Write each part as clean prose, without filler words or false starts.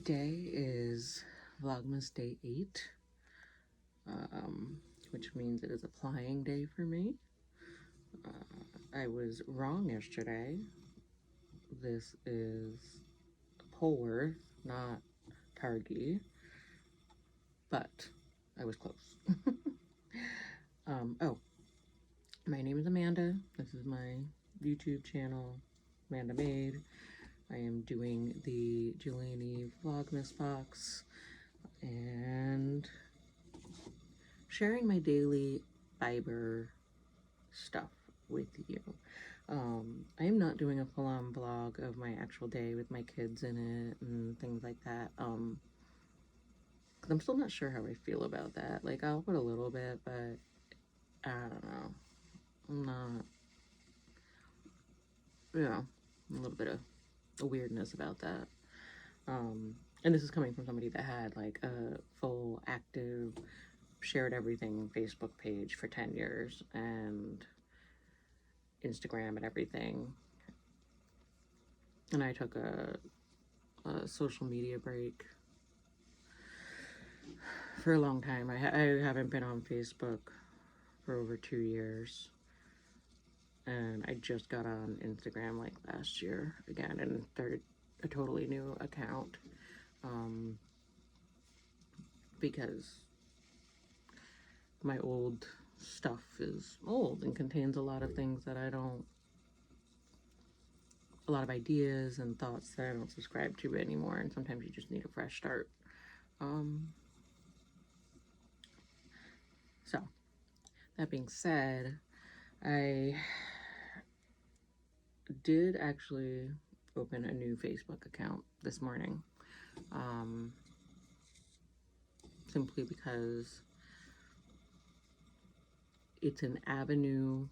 Today is Vlogmas day 8, which means it is applying day for me. I was wrong yesterday. This is Polworth, not Tazhi, but I was close. Oh, my name is Amanda. This is my YouTube channel, Amanda Made. I am doing the JillianEve Vlogmas box and sharing my daily fiber stuff with you. I am not doing a full-on vlog of my actual day with my kids in it and things like that. 'Cause I'm still not sure how I feel about that. Like, I'll put a little bit, but I don't know. I'm not, a little bit of a weirdness about that. And this is coming from somebody that had like a full active shared everything Facebook page for 10 years and Instagram and everything. And I took a social media break for a long time. I haven't been on Facebook for over 2 years. And I just got on Instagram like last year again and started a totally new account. Because my old stuff is old and contains a lot of things that a lot of ideas and thoughts that I don't subscribe to anymore, and sometimes you just need a fresh start. So, that being said, I did actually open a new Facebook account this morning, simply because it's an avenue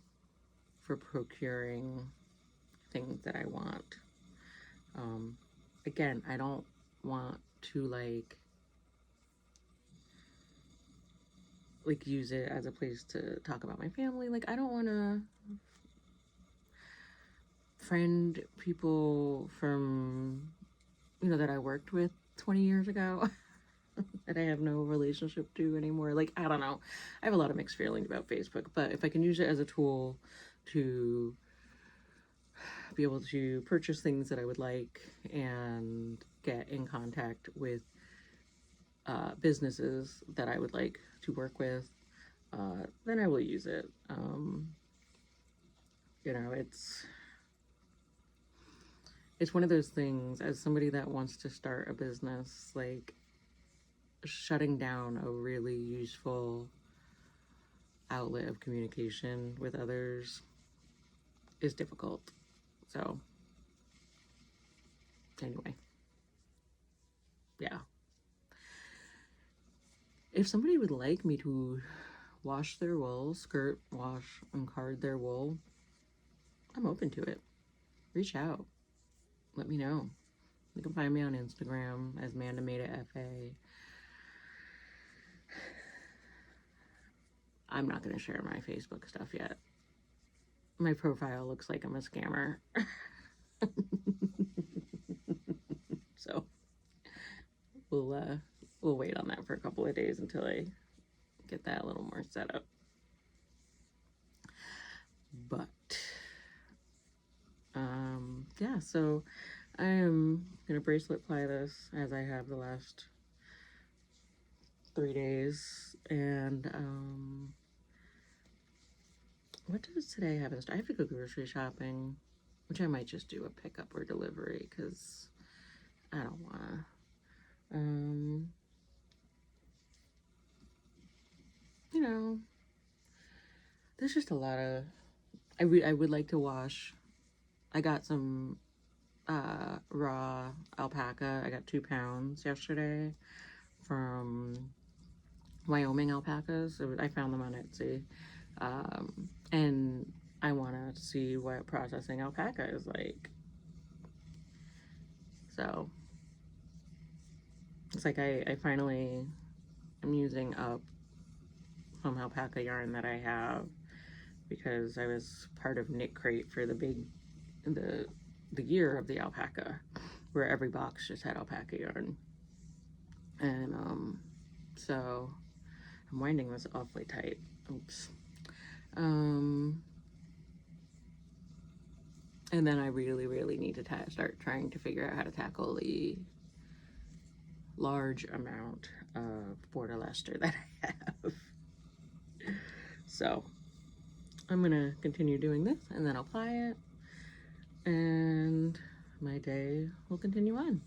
for procuring things that I want. Again, I don't want to like use it as a place to talk about my family. Like, I don't want to friend people from, that I worked with 20 years ago that I have no relationship to anymore. Like, I don't know. I have a lot of mixed feelings about Facebook, but if I can use it as a tool to be able to purchase things that I would like and get in contact with businesses that I would like to work with, then I will use it. It's one of those things, as somebody that wants to start a business, like, shutting down a really useful outlet of communication with others is difficult. So, anyway, yeah. If somebody would like me to wash their wool, skirt, wash, and card their wool, I'm open to it. Reach out. Let me know. You can find me on Instagram as Amanda Made It FA. I'm not going to share my Facebook stuff yet. My profile looks like I'm a scammer. So we'll wait on that for a couple of days until I get that a little more set up. But yeah, so I am gonna bracelet ply this as I have the last 3 days. And what does today have in store? I have to go grocery shopping, which I might just do a pickup or delivery because I don't wanna. There's just a lot of, I would like to wash. I got some raw alpaca. I got 2 pounds yesterday from Wyoming alpacas. I found them on Etsy. And I want to see what processing alpaca is like. So it's like I finally am using up some alpaca yarn that I have, because I was part of Knit Crate for the year of the alpaca, where every box just had alpaca yarn. And so I'm winding this awfully tight. Oops. And then I really need to start trying to figure out how to tackle the large amount of border luster that I have. So I'm gonna continue doing this and then apply it, and my day will continue on.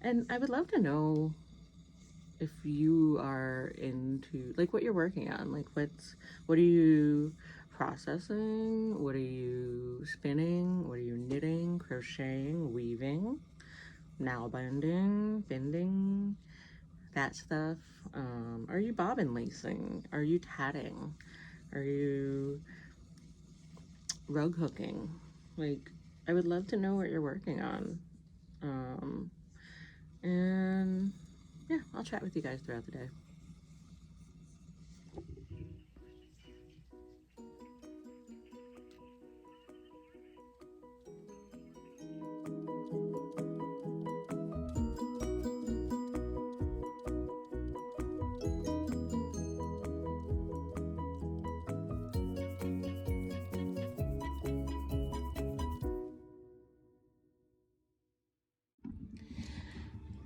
And I would love to know if you are into like what you're working on, like what are you processing, what are you spinning, what are you knitting, crocheting, weaving, nail bending, that stuff. Are you bobbin lacing? Are you tatting? Are you rug hooking? Like, I would love to know what you're working on. And yeah, I'll chat with you guys throughout the day.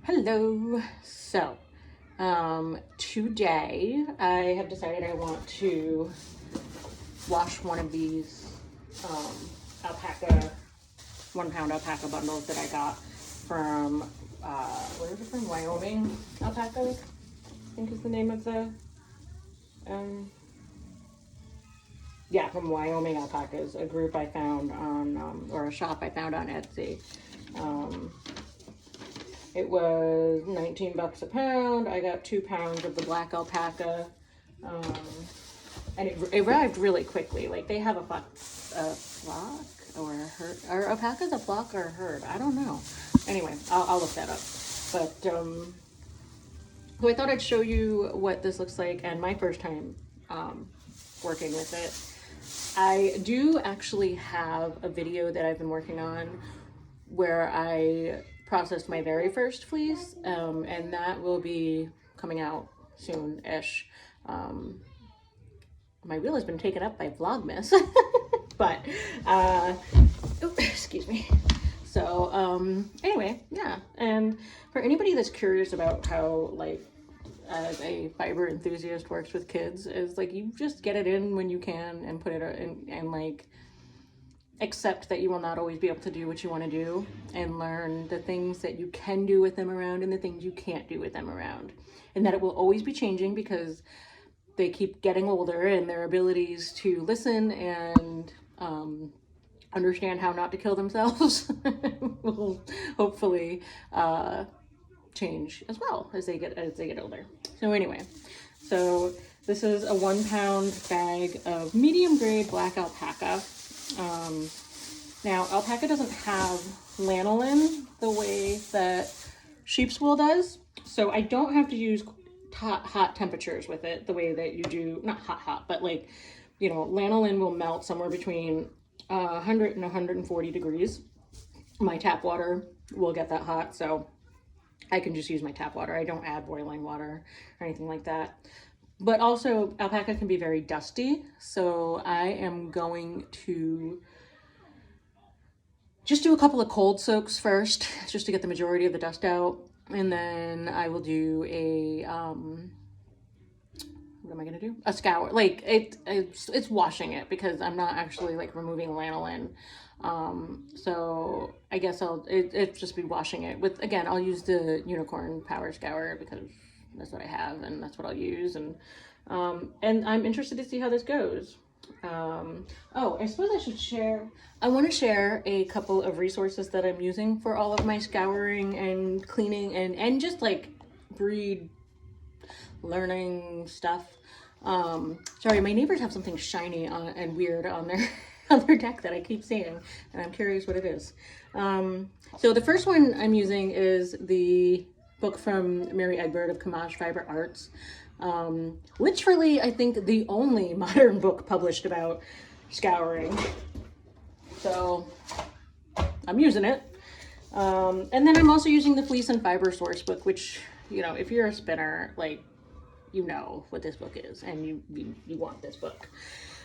Hello. So, today I have decided I want to wash one of these alpaca, 1 pound alpaca bundles that I got from, where is it from? Wyoming Alpaca, I think is the name of the, yeah, from Wyoming Alpacas, a group I found on, or a shop I found on Etsy. It was 19 bucks a pound. I got 2 pounds of the black alpaca. And it arrived really quickly. Like, they have a flock or a herd. Are alpacas a flock or a herd? I don't know. Anyway, I'll look that up. But, so I thought I'd show you what this looks like and my first time working with it. I do actually have a video that I've been working on where I processed my very first fleece, and that will be coming out soon-ish. My wheel has been taken up by Vlogmas, but, excuse me. So, anyway, yeah. And for anybody that's curious about how, like, as a fiber enthusiast works with kids, is like, you just get it in when you can and put it in, and like, accept that you will not always be able to do what you want to do, and learn the things that you can do with them around and the things you can't do with them around, and that it will always be changing because they keep getting older and their abilities to listen and understand how not to kill themselves will hopefully change as well as they get older. So anyway, so this is a 1 pound bag of medium grade black alpaca. Now alpaca doesn't have lanolin the way that sheep's wool does, so I don't have to use hot temperatures with it the way that you do, not hot, but like, you know, lanolin will melt somewhere between 100 and 140 degrees. My tap water will get that hot, so I can just use my tap water. I don't add boiling water or anything like that. But also alpaca can be very dusty, so I am going to just do a couple of cold soaks first, just to get the majority of the dust out. And then I will do a, what am I gonna do? A scour. Like, it's washing it because I'm not actually like removing lanolin. So I guess it's just be washing it with, again, I'll use the Unicorn Power Scour because that's what I have and that's what I'll use. And I'm interested to see how this goes. Oh, I suppose I should share, I want to share a couple of resources that I'm using for all of my scouring and cleaning and just like breed learning stuff. Sorry, my neighbors have something shiny and weird on their on their deck that I keep seeing, and I'm curious what it is. So the first one I'm using is the book from Mary Egbert of Kamaj Fiber Arts. Literally, I think the only modern book published about scouring. So I'm using it. And then I'm also using the Fleece and Fiber Source book, which you know, if you're a spinner, like, you know what this book is, and you want this book.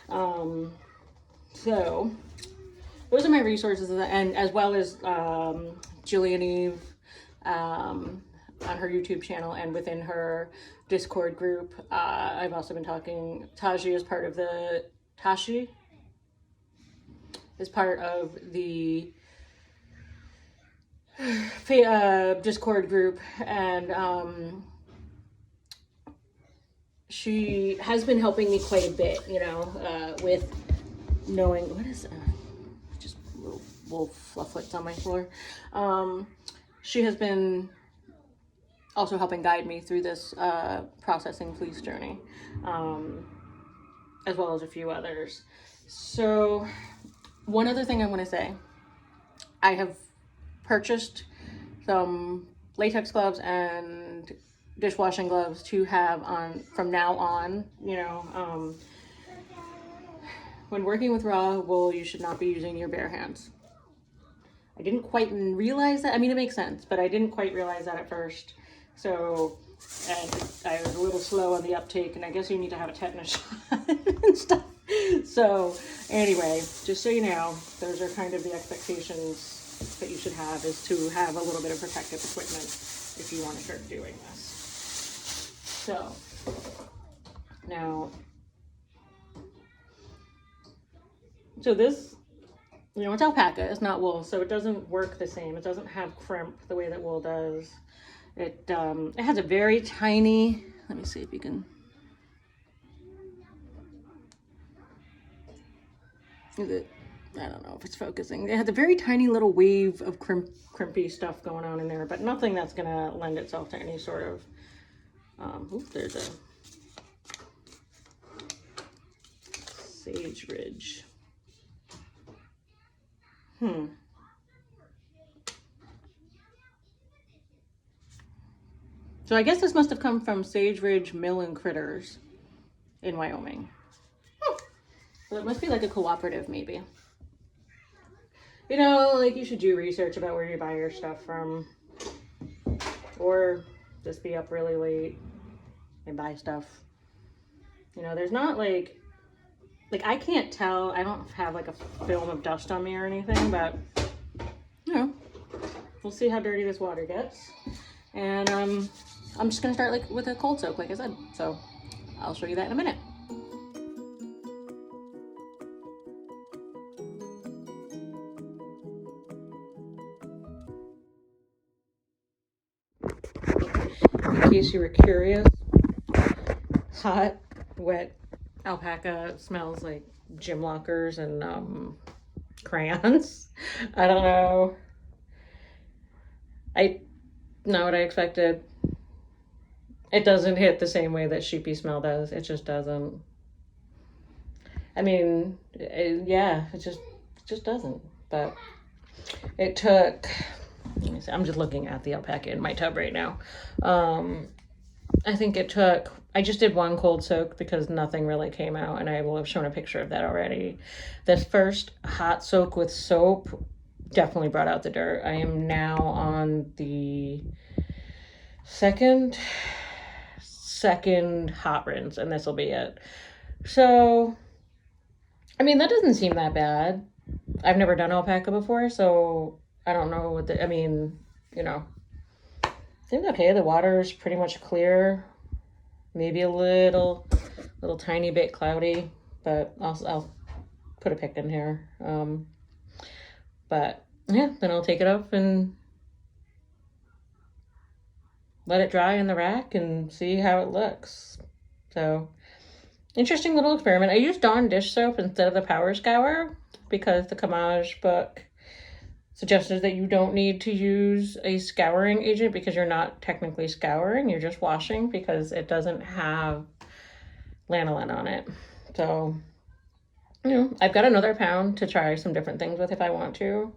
So those are my resources, and as well as JillianEve on her YouTube channel and within her Discord group. I've also been talking, Tazhi is part of the, Tazhi is part of the Discord group, and she has been helping me quite a bit, you know, with knowing, what is just little wolf flufflets on my floor. She has been also helping guide me through this processing fleece journey, as well as a few others. So one other thing I want to say, I have purchased some latex gloves and dishwashing gloves to have on from now on. You know, when working with raw wool, you should not be using your bare hands. I didn't quite realize that. I mean, it makes sense, but I didn't quite realize that at first. So, and I was a little slow on the uptake, and I guess you need to have a tetanus shot and stuff. So anyway, just so you know, those are kind of the expectations that you should have, is to have a little bit of protective equipment if you want to start doing this. So now, so this, you know, it's alpaca, it's not wool, so it doesn't work the same. It doesn't have crimp the way that wool does. It has a very tiny, let me see if you can, is it, I don't know if it's focusing. It has a very tiny little wave of crimpy stuff going on in there, but nothing that's gonna lend itself to any sort of, there's a Sage Ridge. So I guess this must have come from Sage Ridge Mill and Critters in Wyoming. So it must be like a cooperative, maybe. You know, like, you should do research about where you buy your stuff from, or just be up really late and buy stuff. You know, there's not like I can't tell. I don't have like a film of dust on me or anything, but you know, we'll see how dirty this water gets. And I'm just gonna start like with a cold soak, like I said. So I'll show you that in a minute. In case you were curious, hot, wet alpaca smells like gym lockers and crayons. I don't know. Not what I expected. It doesn't hit the same way that sheepy smell does. It just doesn't. I mean, yeah, it just doesn't. But it took, let me see, I'm just looking at the alpaca in my tub right now. I think it took, I just did one cold soak because nothing really came out, and I will have shown a picture of that already. This first hot soak with soap definitely brought out the dirt. I am now on the second hot rinse, and this will be it. So, I mean, that doesn't seem that bad. I've never done alpaca before, so I don't know what I mean, you know, seems okay. The water is pretty much clear, maybe a little tiny bit cloudy, but I'll put a pic in here. But yeah, then I'll take it up and let it dry in the rack and see how it looks. So, interesting little experiment. I used Dawn dish soap instead of the Power Scour because the Kamaj book suggested that you don't need to use a scouring agent because you're not technically scouring, you're just washing, because it doesn't have lanolin on it. So, you know, I've got another pound to try some different things with if I want to.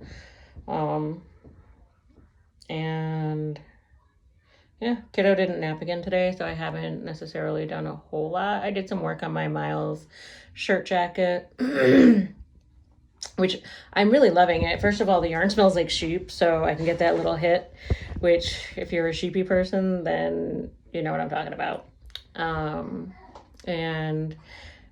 And yeah, kiddo didn't nap again today, so I haven't necessarily done a whole lot. I did some work on my Miles shirt jacket, which I'm really loving it. First of all, the yarn smells like sheep, so I can get that little hit which if you're a sheepy person, then you know what I'm talking about. And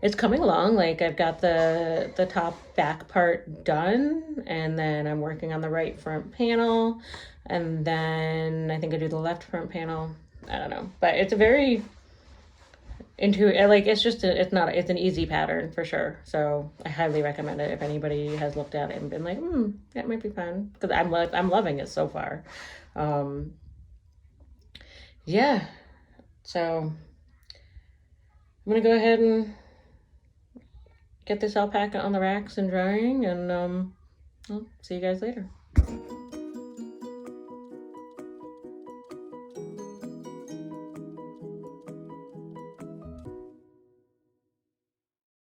it's coming along. Like I've got the top back part done, and then I'm working on the right front panel, and then I think I do the left front panel. I don't know, but it's a very like it's an easy pattern for sure. So I highly recommend it if anybody has looked at it and been like, that might be fun, because I'm loving it so far. Yeah, so I'm gonna go ahead and get this alpaca on the racks and drying, and I'll see you guys later.